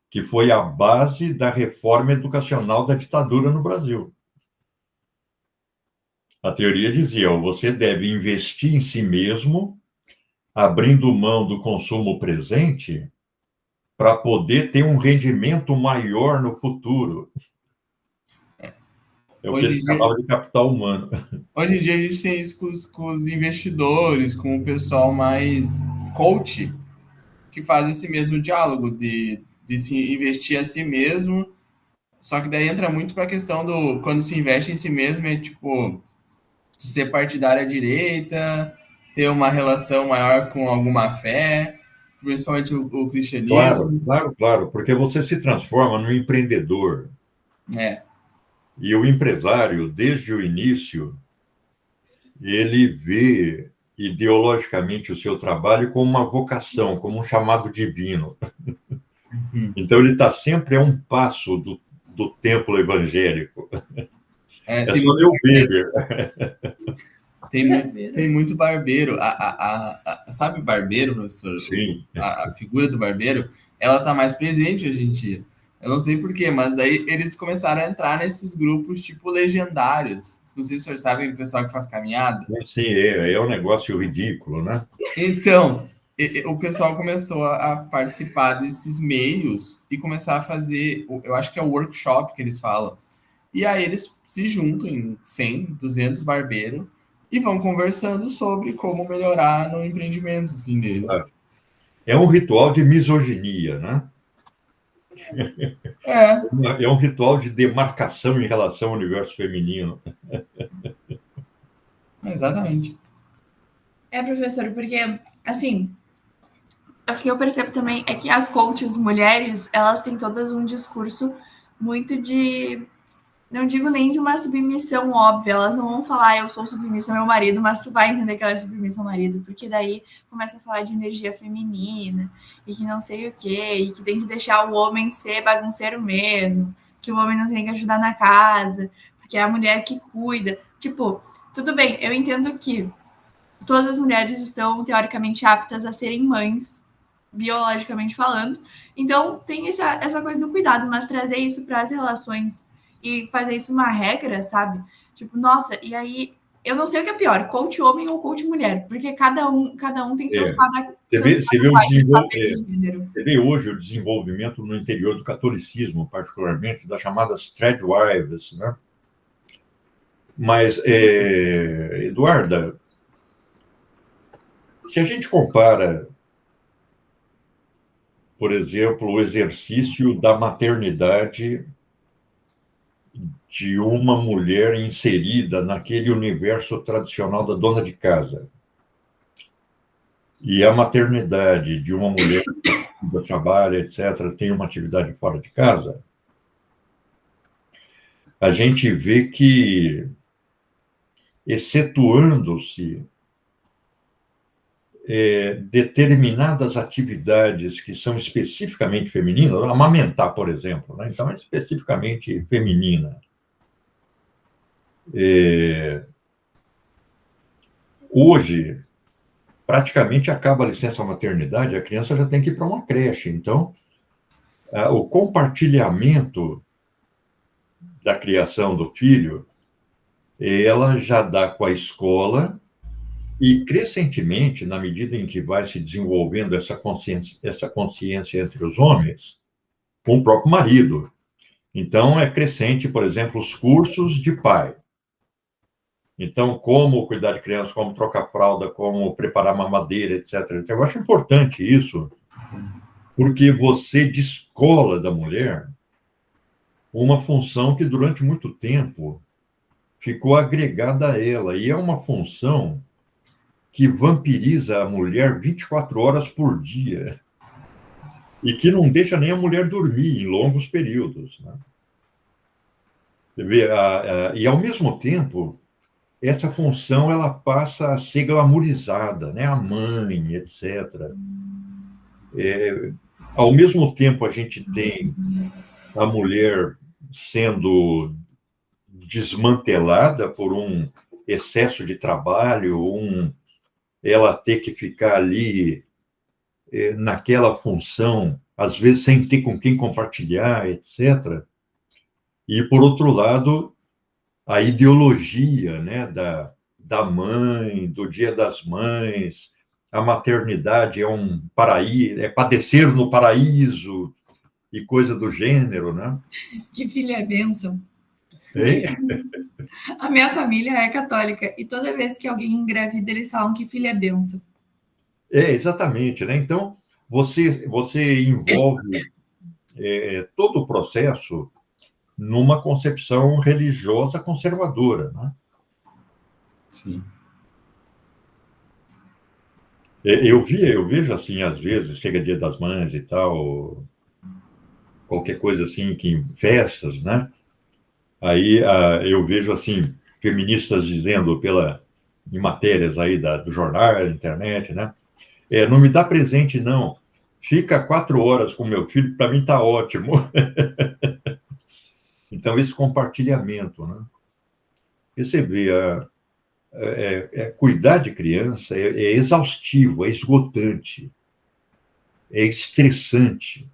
que foi a base da reforma educacional da ditadura no Brasil. A teoria dizia, você deve investir em si mesmo, abrindo mão do consumo presente, para poder ter um rendimento maior no futuro. É o que eles chamavam de capital humano. Hoje em dia a gente tem isso com os investidores, com o pessoal mais coach, que faz esse mesmo diálogo de se investir a si mesmo. Só que daí entra muito para a questão do quando se investe em si mesmo, é tipo ser partidário à direita, ter uma relação maior com alguma fé, principalmente o cristianismo. Claro, porque você se transforma num empreendedor. E o empresário, desde o início, ele vê ideologicamente o seu trabalho como uma vocação, como um chamado divino. Então, ele está sempre a um passo do templo evangélico. É só ler o Weber. Tem muito barbeiro. Sabe barbeiro, professor? Sim. A figura do barbeiro, ela está mais presente hoje em dia. Eu não sei porquê, mas daí eles começaram a entrar nesses grupos tipo legendários. Não sei se o senhor sabe, o pessoal que faz caminhada. Sim, é um negócio ridículo, né? Então, o pessoal começou a participar desses meios e começar a fazer, eu acho que é o workshop que eles falam. E aí eles se juntam em 100, 200 barbeiros e vão conversando sobre como melhorar no empreendimento assim, deles. É um ritual de misoginia, né? É um ritual de demarcação em relação ao universo feminino. Exatamente. Professor, porque, assim, o que eu percebo também é que as coaches mulheres, elas têm todas um discurso muito de... Não digo nem de uma submissão óbvia, elas não vão falar eu sou submissa ao meu marido, mas tu vai entender que ela é submissa ao marido, porque daí começa a falar de energia feminina, e que não sei o quê, e que tem que deixar o homem ser bagunceiro mesmo, que o homem não tem que ajudar na casa, porque é a mulher que cuida. Tipo, tudo bem, eu entendo que todas as mulheres estão teoricamente aptas a serem mães, biologicamente falando, então tem essa coisa do cuidado, mas trazer isso para as relações e fazer isso uma regra, sabe? Tipo, nossa, e aí eu não sei o que é pior, coach homem ou coach mulher, porque cada um tem seus Você vê hoje o desenvolvimento no interior do catolicismo, particularmente, das chamadas threadwives, né? Mas, Eduarda, se a gente compara, por exemplo, o exercício da maternidade de uma mulher inserida naquele universo tradicional da dona de casa e a maternidade de uma mulher que trabalha, etc., tem uma atividade fora de casa, a gente vê que, excetuando-se determinadas atividades que são especificamente femininas, amamentar, por exemplo, né? Então é especificamente feminina. Hoje, praticamente acaba a licença maternidade, a criança já tem que ir para uma creche. Então, o compartilhamento da criação do filho, ela já dá com a escola e, crescentemente, na medida em que vai se desenvolvendo essa consciência entre os homens, com o próprio marido. Então, é crescente, por exemplo, os cursos de pai. Então, como cuidar de crianças, como trocar fralda, como preparar mamadeira, etc. Eu acho importante isso, porque você descola da mulher uma função que durante muito tempo ficou agregada a ela, e é uma função que vampiriza a mulher 24 horas por dia e que não deixa nem a mulher dormir em longos períodos, né? Você vê, e, ao mesmo tempo, essa função ela passa a ser glamourizada, né? A mãe, etc. Ao mesmo tempo, a gente tem a mulher sendo desmantelada por um excesso de trabalho, ela ter que ficar ali naquela função, às vezes sem ter com quem compartilhar, etc. E, por outro lado, a ideologia, né, da mãe, do Dia das Mães, a maternidade é um paraíso, é padecer no paraíso e coisa do gênero, né? Que filho é bênção. É, A minha família é católica e toda vez que alguém engravida, eles falam que filho é bênção. exatamente, né? Então, você envolve todo o processo numa concepção religiosa conservadora, né? Sim. Eu vejo assim, às vezes, chega Dia das Mães e tal, qualquer coisa assim, que em festas, né? Aí eu vejo assim, feministas dizendo em matérias aí do jornal, da internet, né? Não me dá presente, não. Fica 4 horas com meu filho, para mim está ótimo. Então, esse compartilhamento, né? Você vê, cuidar de criança é exaustivo, é esgotante, é estressante.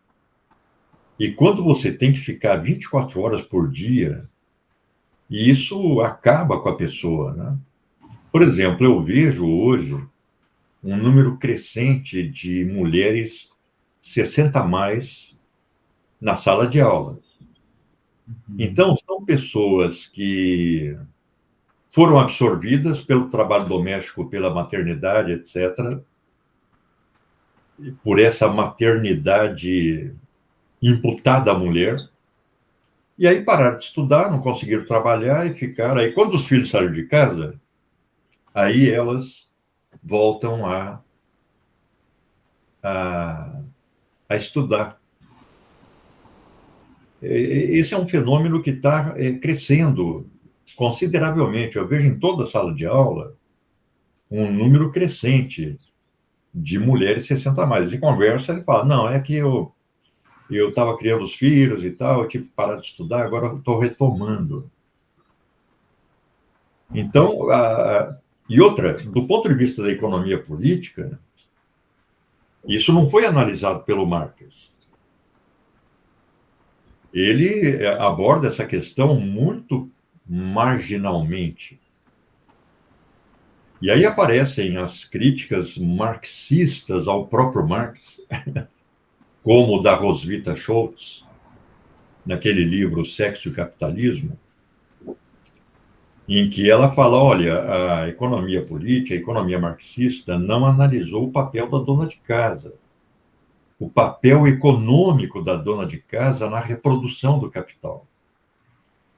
E quando você tem que ficar 24 horas por dia, isso acaba com a pessoa, né? Por exemplo, eu vejo hoje um número crescente de mulheres 60 a mais na sala de aula. Então, são pessoas que foram absorvidas pelo trabalho doméstico, pela maternidade, etc., por essa maternidade imputada à mulher, e aí pararam de estudar, não conseguiram trabalhar e ficaram. Aí, quando os filhos saíram de casa, aí elas voltam a, a estudar. Esse é um fenômeno que está crescendo consideravelmente. Eu vejo em toda a sala de aula um número crescente de mulheres 60 a mais. E conversa, ele fala, não, é que eu estava criando os filhos e tal, eu tive que parar de estudar, agora eu estou retomando. Então, e outra, do ponto de vista da economia política, isso não foi analisado pelo Marx. Ele aborda essa questão muito marginalmente. E aí aparecem as críticas marxistas ao próprio Marx, como o da Roswitha Schultz, naquele livro Sexo e Capitalismo, em que ela fala, olha, a economia política, a economia marxista não analisou o papel da dona de casa, o papel econômico da dona de casa na reprodução do capital.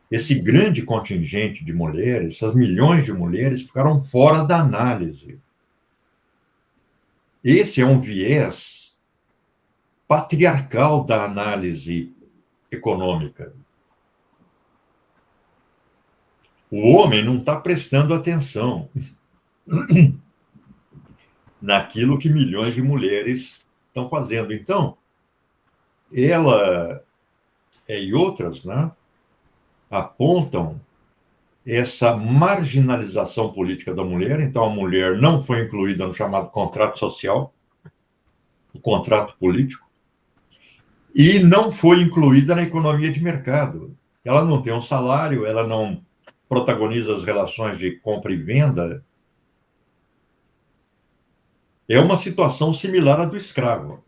Esse grande contingente de mulheres, essas milhões de mulheres, ficaram fora da análise. Esse é um viés patriarcal da análise econômica. O homem não está prestando atenção naquilo que milhões de mulheres estão fazendo. Então, ela e outras, né, apontam essa marginalização política da mulher. Então, a mulher não foi incluída no chamado contrato social, o contrato político, e não foi incluída na economia de mercado. Ela não tem um salário, ela não protagoniza as relações de compra e venda. É uma situação similar à do escravo.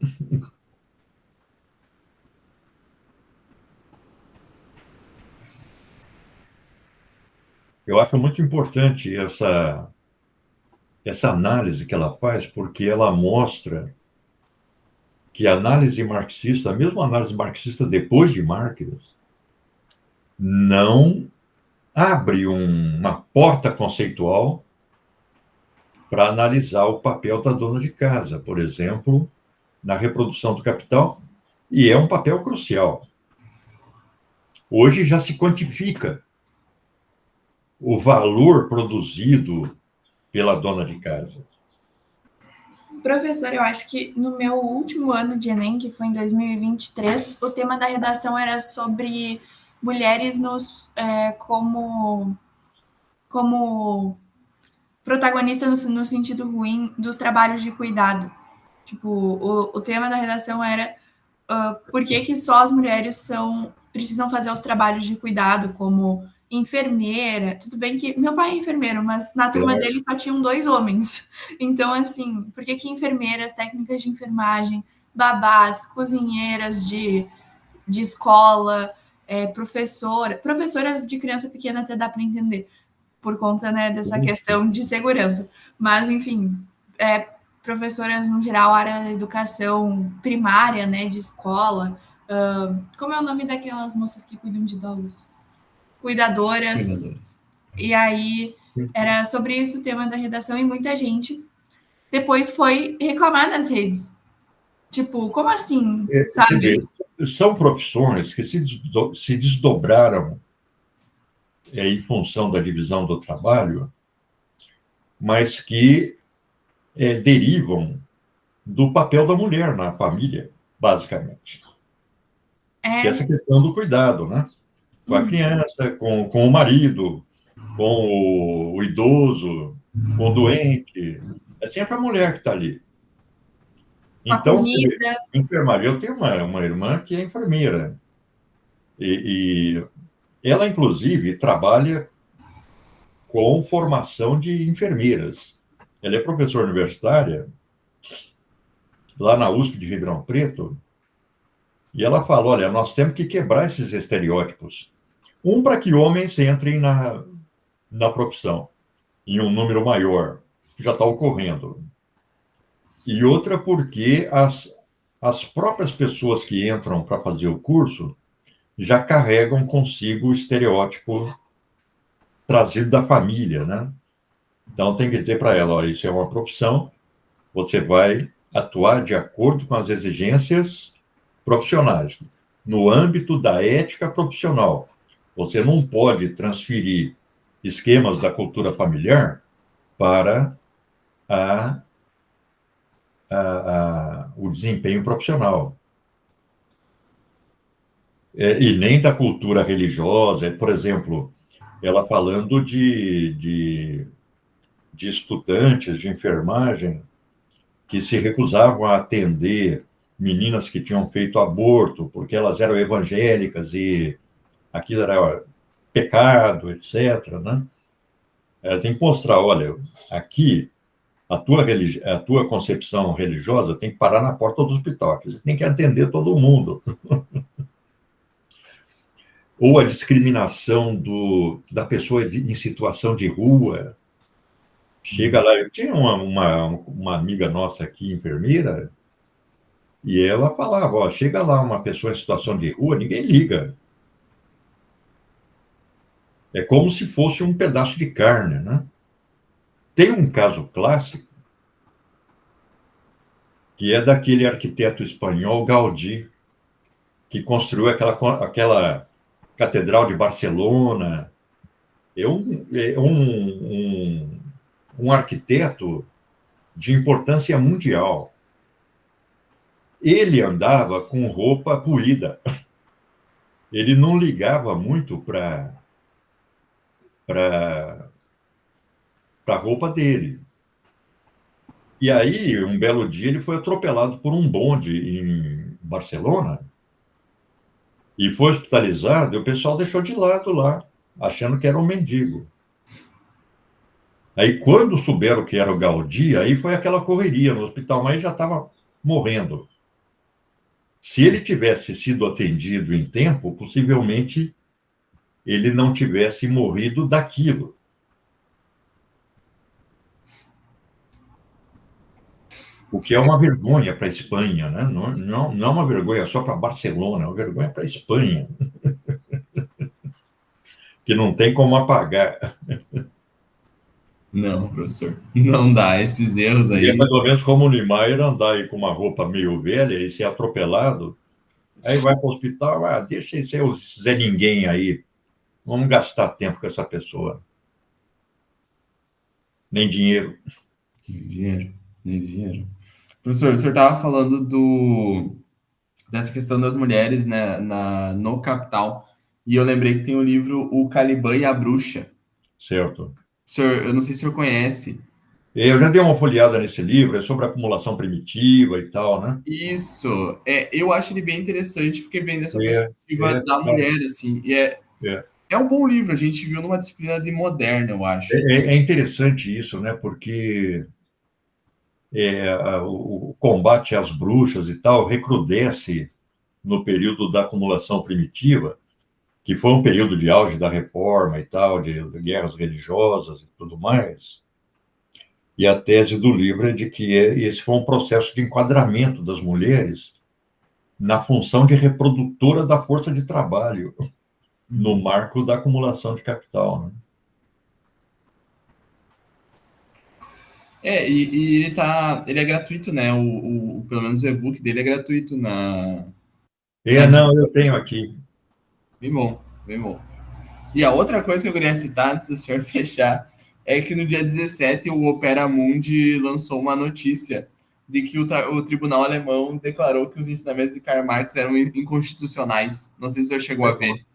Eu acho muito importante essa análise que ela faz, porque ela mostra que a análise marxista, a mesma análise marxista depois de Marx, não abre uma porta conceitual para analisar o papel da dona de casa, por exemplo, na reprodução do capital, e é um papel crucial. Hoje já se quantifica o valor produzido pela dona de casa. Professor, eu acho que no meu último ano de Enem, que foi em 2023, o tema da redação era sobre mulheres como protagonista no sentido ruim dos trabalhos de cuidado. Tipo, o tema da redação era por que só as mulheres precisam fazer os trabalhos de cuidado, como enfermeira. Tudo bem que meu pai é enfermeiro, mas na turma dele só tinham 2 homens. Então, assim, por que enfermeiras, técnicas de enfermagem, babás, cozinheiras de escola, professoras de criança pequena até dá para entender, por conta, né, dessa questão de segurança. Mas, enfim, professoras no geral, área da educação primária, né, de escola. Como é o nome daquelas moças que cuidam de idosos? Cuidadoras. E aí era sobre isso o tema da redação, e muita gente depois foi reclamar nas redes. Tipo, como assim? Sabe? São profissões que se desdobraram em função da divisão do trabalho, mas que derivam do papel da mulher na família, basicamente. Que é essa questão do cuidado, né? Com a criança, com o marido, com o idoso, com o doente. É sempre a mulher que está ali. Então, enfermaria. Eu tenho uma irmã que é enfermeira. E ela, inclusive, trabalha com formação de enfermeiras. Ela é professora universitária lá na USP de Ribeirão Preto, e ela fala, olha, nós temos que quebrar esses estereótipos. Para que homens entrem na profissão, em um número maior, que já está ocorrendo. E outra porque as próprias pessoas que entram para fazer o curso já carregam consigo o estereótipo trazido da família, né? Então, tem que dizer para ela, olha, isso é uma profissão, você vai atuar de acordo com as exigências profissionais, no âmbito da ética profissional. Você não pode transferir esquemas da cultura familiar para o desempenho profissional. E nem da cultura religiosa. Por exemplo, ela falando de estudantes de enfermagem que se recusavam a atender meninas que tinham feito aborto, porque elas eram evangélicas e aquilo era pecado, etc., né? Ela tem que mostrar, olha, aqui a tua concepção religiosa tem que parar na porta do hospital, você tem que atender todo mundo. Ou a discriminação da pessoa em situação de rua. Chega lá, eu tinha uma amiga nossa aqui, enfermeira, e ela falava, ó, chega lá uma pessoa em situação de rua, ninguém liga. É como se fosse um pedaço de carne, né? Tem um caso clássico, que é daquele arquiteto espanhol Gaudí, que construiu aquela Catedral de Barcelona. É um arquiteto de importância mundial. Ele andava com roupa puída. Ele não ligava muito para a roupa dele. E aí, um belo dia, ele foi atropelado por um bonde em Barcelona e foi hospitalizado, e o pessoal deixou de lado lá, achando que era um mendigo. Aí, quando souberam que era o Gaudí, aí foi aquela correria no hospital, mas já estava morrendo. Se ele tivesse sido atendido em tempo, possivelmente ele não tivesse morrido daquilo. O que é uma vergonha para a Espanha, né? Não é uma vergonha só para Barcelona, é uma vergonha para a Espanha, que não tem como apagar. Não, professor, não dá. Esses erros aí... E é mais ou menos como o Niemeyer andar aí com uma roupa meio velha e ser atropelado, aí vai para o hospital, deixa esse Zé Ninguém aí, vamos gastar tempo com essa pessoa. Nem dinheiro. Nem dinheiro. Professor, o senhor estava falando dessa questão das mulheres, né, no Capital, e eu lembrei que tem o livro O Caliban e a Bruxa. Certo. Senhor, eu não sei se o senhor conhece. Eu já dei uma folheada nesse livro, é sobre acumulação primitiva e tal, né? Isso. Eu acho ele bem interessante, porque vem dessa perspectiva da mulher, assim. É um bom livro, a gente viu numa disciplina de moderna, eu acho. É interessante isso, né? Porque o combate às bruxas e tal recrudesce no período da acumulação primitiva, que foi um período de auge da reforma e tal, de guerras religiosas e tudo mais. E a tese do livro é de que esse foi um processo de enquadramento das mulheres na função de reprodutora da força de trabalho, no marco da acumulação de capital, né? E ele é gratuito, né? Pelo menos o e-book dele é gratuito Não, eu tenho aqui. Bem bom, bem bom. E a outra coisa que eu queria citar, antes do senhor fechar, é que no dia 17 o Opera Mundi lançou uma notícia de que o tribunal alemão declarou que os ensinamentos de Karl Marx eram inconstitucionais. Não sei se o senhor chegou a ver.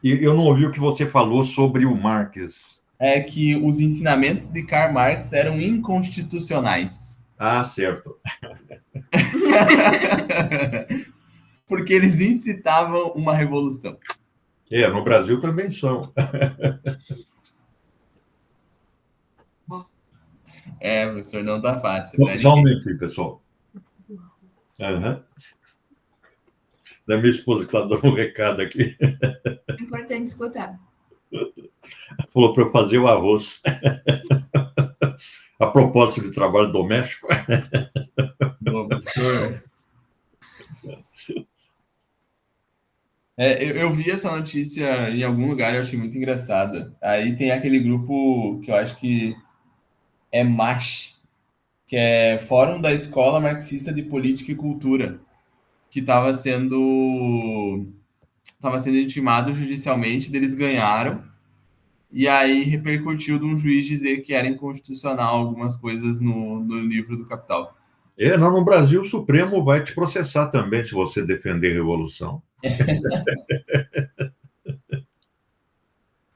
Eu não ouvi o que você falou sobre o Marx. É que os ensinamentos de Karl Marx eram inconstitucionais. Ah, certo. Porque eles incitavam uma revolução. No Brasil também são. Professor, não tá fácil. Só um minutinho, pessoal. Uhum. Da minha esposa que está dando um recado aqui. É importante escutar. Falou para eu fazer o arroz. A propósito de trabalho doméstico. Bom, professor. Eu vi essa notícia em algum lugar e eu achei muito engraçada. Aí tem aquele grupo que eu acho que é MASH, que é Fórum da Escola Marxista de Política e Cultura, que estava sendo intimado judicialmente, eles ganharam, e aí repercutiu de um juiz dizer que era inconstitucional algumas coisas no livro do Capital. No Brasil, o Supremo vai te processar também se você defender a revolução.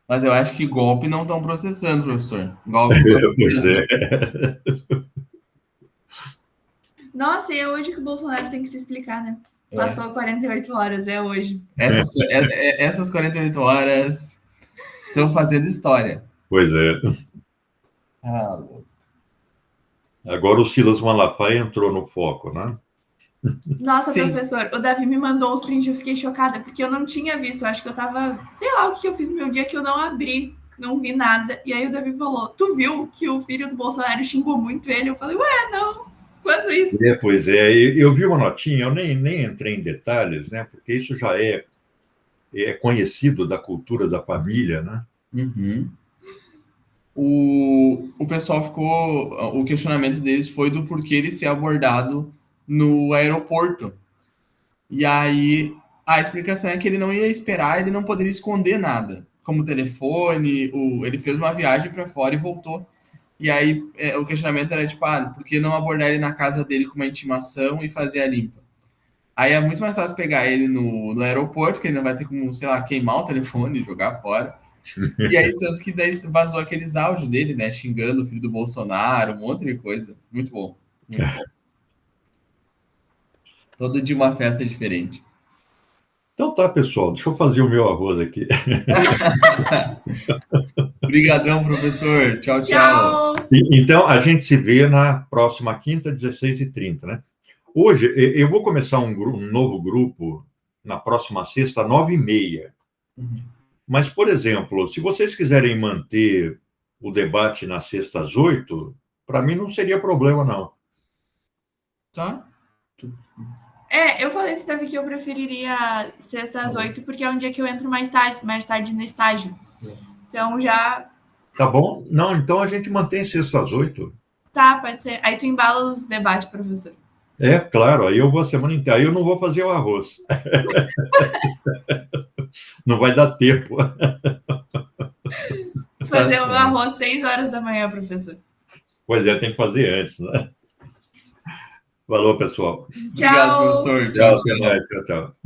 Mas eu acho que golpe não estão processando, professor. Golpe não Pois é. Nossa, e é hoje que o Bolsonaro tem que se explicar, né? Passou 48 horas, é hoje. Essas 48 horas estão fazendo história. Pois é. Agora o Silas Malafaia entrou no foco, né? Nossa, sim. Professor, o Davi me mandou os prints, eu fiquei chocada, porque eu não tinha visto, eu acho que eu tava, sei lá o que eu fiz no meu dia que eu não abri, não vi nada, e aí o Davi falou, tu viu que o filho do Bolsonaro xingou muito ele? Eu falei, não, quando isso? Pois é, eu vi uma notinha, eu nem entrei em detalhes, né, porque isso já é conhecido da cultura da família, né? Uhum. O pessoal o questionamento deles foi do porquê ele ser abordado no aeroporto. E aí a explicação é que ele não ia esperar, ele não poderia esconder nada, como o telefone, ele fez uma viagem para fora e voltou. E aí o questionamento era tipo, por que não abordar ele na casa dele com uma intimação e fazer a limpa? Aí é muito mais fácil pegar ele no aeroporto, que ele não vai ter como, sei lá, queimar o telefone e jogar fora. E aí, tanto que daí vazou aqueles áudios dele, né, xingando o filho do Bolsonaro, um monte de coisa. Muito bom, muito bom. Todo dia uma festa diferente. Então tá, pessoal, deixa eu fazer o meu arroz aqui. Obrigadão, professor. Tchau, tchau. Então, a gente se vê na próxima quinta, 16h30, né? Hoje, eu vou começar um novo grupo na próxima sexta, 9h30. Mas, por exemplo, se vocês quiserem manter o debate na sexta às 8h, para mim não seria problema, não. Tá. Eu falei que teve que eu preferiria sexta às 8h, porque é um dia que eu entro mais tarde no estágio. Então já... Tá bom? Não, então a gente mantém sexta às 8h. Tá, pode ser. Aí tu embala os debates, professor. Claro, aí eu vou a semana inteira. Aí eu não vou fazer o arroz. Não vai dar tempo. Fazer o arroz 6h da manhã, professor. Pois é, tem que fazer antes, né? Falou, pessoal. Obrigado, professor. Tchau, tchau.